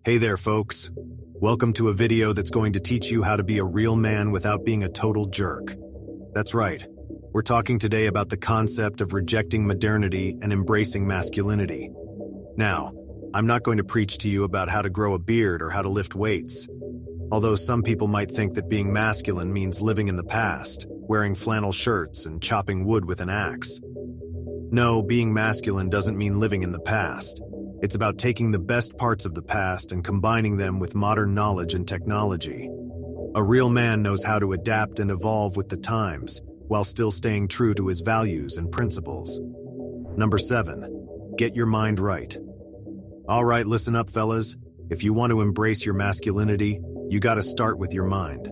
Hey there, folks. Welcome to a video that's going to teach you how to be a real man without being a total jerk. That's right. We're talking today about the concept of rejecting modernity and embracing masculinity. Now, I'm not going to preach to you about how to grow a beard or how to lift weights. Although some people might think that being masculine means living in the past, wearing flannel shirts and chopping wood with an axe. No, being masculine doesn't mean living in the past. It's about taking the best parts of the past and combining them with modern knowledge and technology. A real man knows how to adapt and evolve with the times, while still staying true to his values and principles. Number 7, get your mind right. All right, listen up, fellas. If you want to embrace your masculinity, you gotta start with your mind.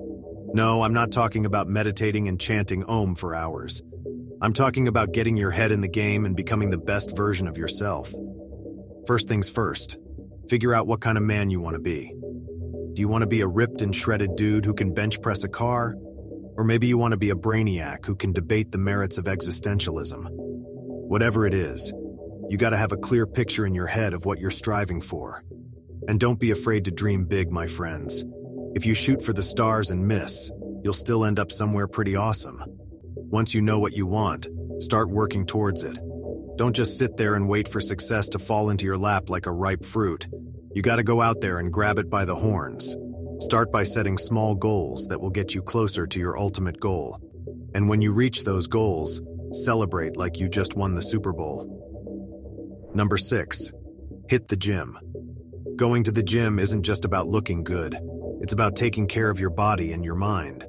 No, I'm not talking about meditating and chanting Om for hours. I'm talking about getting your head in the game and becoming the best version of yourself. First things first, figure out what kind of man you want to be. Do you want to be a ripped and shredded dude who can bench press a car? Or maybe you want to be a brainiac who can debate the merits of existentialism. Whatever it is, you got to have a clear picture in your head of what you're striving for. And don't be afraid to dream big, my friends. If you shoot for the stars and miss, you'll still end up somewhere pretty awesome. Once you know what you want, start working towards it. Don't just sit there and wait for success to fall into your lap like a ripe fruit. You gotta go out there and grab it by the horns. Start by setting small goals that will get you closer to your ultimate goal. And when you reach those goals, celebrate like you just won the Super Bowl. Number 6, hit the gym. Going to the gym isn't just about looking good. It's about taking care of your body and your mind.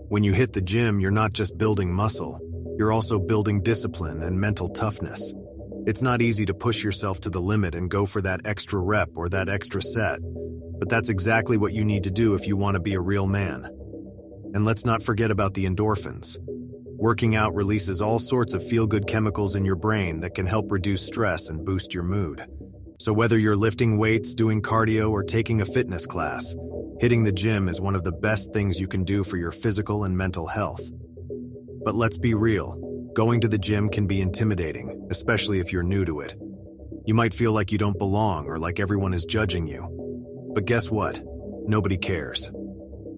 When you hit the gym, you're not just building muscle. You're also building discipline and mental toughness. It's not easy to push yourself to the limit and go for that extra rep or that extra set, but that's exactly what you need to do if you want to be a real man. And let's not forget about the endorphins. Working out releases all sorts of feel-good chemicals in your brain that can help reduce stress and boost your mood. So whether you're lifting weights, doing cardio, or taking a fitness class, hitting the gym is one of the best things you can do for your physical and mental health. But let's be real, going to the gym can be intimidating, especially if you're new to it. You might feel like you don't belong or like everyone is judging you. But guess what? Nobody cares.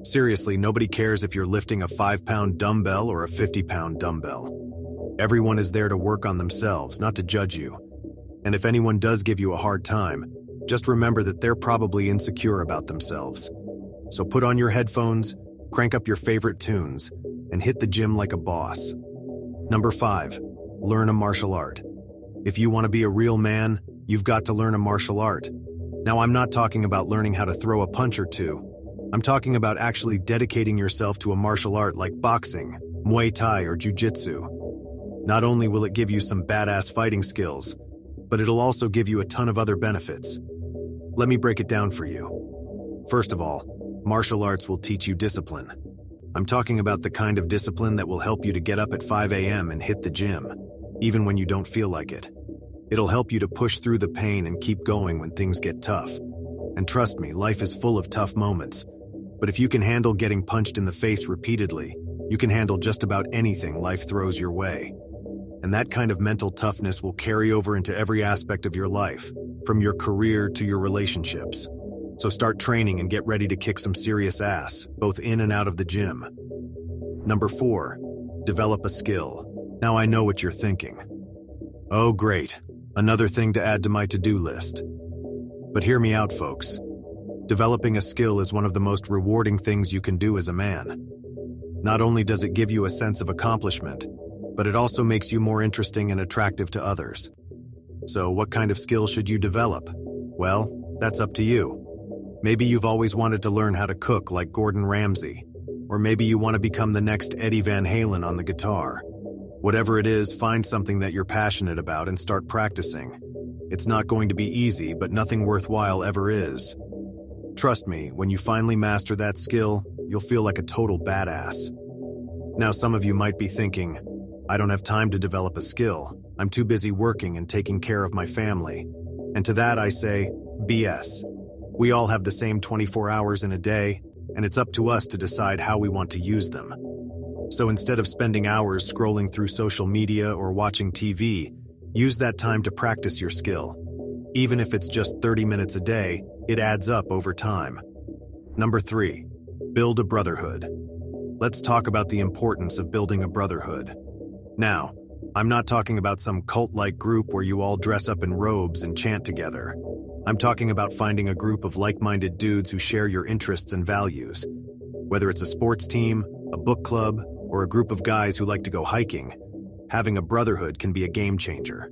Seriously, nobody cares if you're lifting a 5-pound dumbbell or a 50-pound dumbbell. Everyone is there to work on themselves, not to judge you. And if anyone does give you a hard time, just remember that they're probably insecure about themselves. So put on your headphones, crank up your favorite tunes, and hit the gym like a boss. Number 5, learn a martial art. If you want to be a real man, you've got to learn a martial art. Now, I'm not talking about learning how to throw a punch or two. I'm talking about actually dedicating yourself to a martial art like boxing, Muay Thai, or Jiu-Jitsu. Not only will it give you some badass fighting skills, but it'll also give you a ton of other benefits. Let me break it down for you. First of all, martial arts will teach you discipline. I'm talking about the kind of discipline that will help you to get up at 5 a.m. and hit the gym, even when you don't feel like it. It'll help you to push through the pain and keep going when things get tough. And trust me, life is full of tough moments. But if you can handle getting punched in the face repeatedly, you can handle just about anything life throws your way. And that kind of mental toughness will carry over into every aspect of your life, from your career to your relationships. So start training and get ready to kick some serious ass, both in and out of the gym. Number 4, develop a skill. Now I know what you're thinking. Oh great, another thing to add to my to-do list. But hear me out, folks. Developing a skill is one of the most rewarding things you can do as a man. Not only does it give you a sense of accomplishment, but it also makes you more interesting and attractive to others. So what kind of skill should you develop? Well, that's up to you. Maybe you've always wanted to learn how to cook like Gordon Ramsay, or maybe you want to become the next Eddie Van Halen on the guitar. Whatever it is, find something that you're passionate about and start practicing. It's not going to be easy, but nothing worthwhile ever is. Trust me, when you finally master that skill, you'll feel like a total badass. Now, some of you might be thinking, I don't have time to develop a skill. I'm too busy working and taking care of my family. And to that I say, BS. We all have the same 24 hours in a day, and it's up to us to decide how we want to use them. So instead of spending hours scrolling through social media or watching TV, use that time to practice your skill. Even if it's just 30 minutes a day, It adds up over time. Number 3, build a brotherhood. Let's talk about the importance of building a brotherhood. Now, I'm not talking about some cult-like group where you all dress up in robes and chant together. I'm talking about finding a group of like-minded dudes who share your interests and values. Whether it's a sports team, a book club, or a group of guys who like to go hiking, having a brotherhood can be a game changer.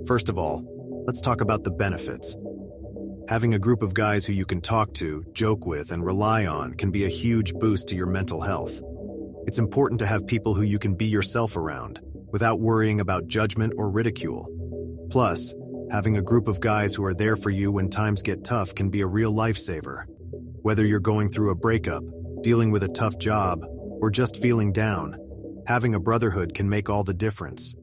First of all, let's talk about the benefits. Having a group of guys who you can talk to, joke with, and rely on can be a huge boost to your mental health. It's important to have people who you can be yourself around, without worrying about judgment or ridicule. Plus, having a group of guys who are there for you when times get tough can be a real lifesaver. Whether you're going through a breakup, dealing with a tough job, or just feeling down, having a brotherhood can make all the difference.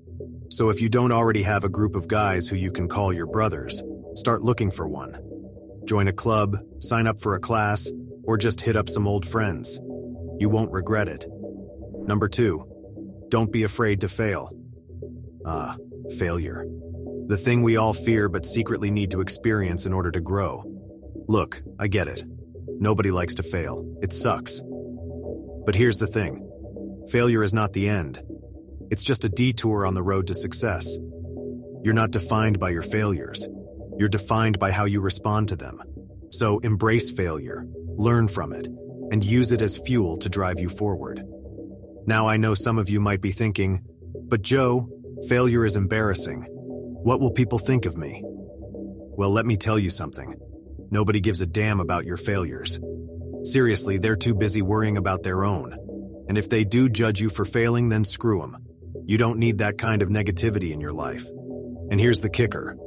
So if you don't already have a group of guys who you can call your brothers, start looking for one. Join a club, sign up for a class, or just hit up some old friends. You won't regret it. Number 2, don't be afraid to fail. Failure. The thing we all fear but secretly need to experience in order to grow. Look, I get it. Nobody likes to fail. It sucks. But here's the thing. Failure is not the end. It's just a detour on the road to success. You're not defined by your failures. You're defined by how you respond to them. So embrace failure, learn from it, and use it as fuel to drive you forward. Now I know some of you might be thinking, but Joe, failure is embarrassing. What will people think of me? Well, let me tell you something. Nobody gives a damn about your failures. Seriously, they're too busy worrying about their own. And if they do judge you for failing, then screw them. You don't need that kind of negativity in your life. And here's the kicker.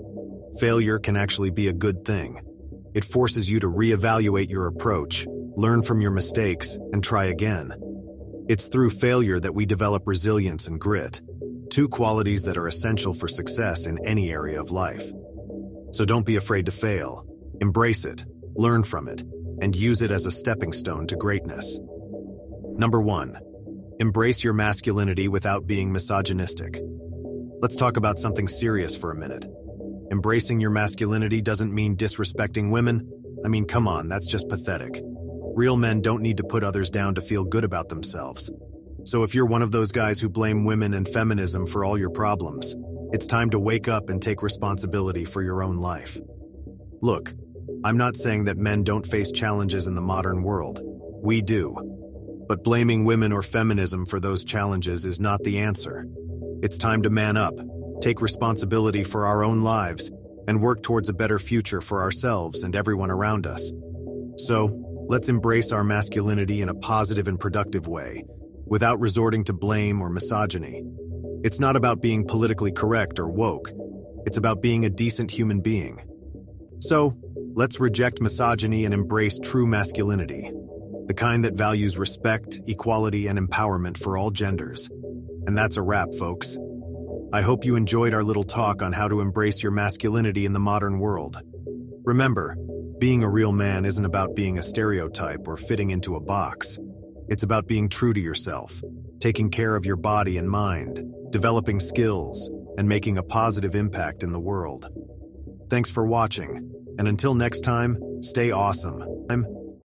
Failure can actually be a good thing. It forces you to reevaluate your approach, learn from your mistakes, and try again. It's through failure that we develop resilience and grit, two qualities that are essential for success in any area of life. So don't be afraid to fail. Embrace it, learn from it, and use it as a stepping stone to greatness. Number 1, embrace your masculinity without being misogynistic. Let's talk about something serious for a minute. Embracing your masculinity doesn't mean disrespecting women. I mean, come on, that's just pathetic. Real men don't need to put others down to feel good about themselves. So if you're one of those guys who blame women and feminism for all your problems, it's time to wake up and take responsibility for your own life. Look, I'm not saying that men don't face challenges in the modern world. We do. But blaming women or feminism for those challenges is not the answer. It's time to man up, take responsibility for our own lives, and work towards a better future for ourselves and everyone around us. So, let's embrace our masculinity in a positive and productive way, without resorting to blame or misogyny. It's not about being politically correct or woke. It's about being a decent human being. So, let's reject misogyny and embrace true masculinity, the kind that values respect, equality, and empowerment for all genders. And that's a wrap, folks. I hope you enjoyed our little talk on how to embrace your masculinity in the modern world. Remember, being a real man isn't about being a stereotype or fitting into a box. It's about being true to yourself, taking care of your body and mind, developing skills, and making a positive impact in the world. Thanks for watching, and until next time, stay awesome.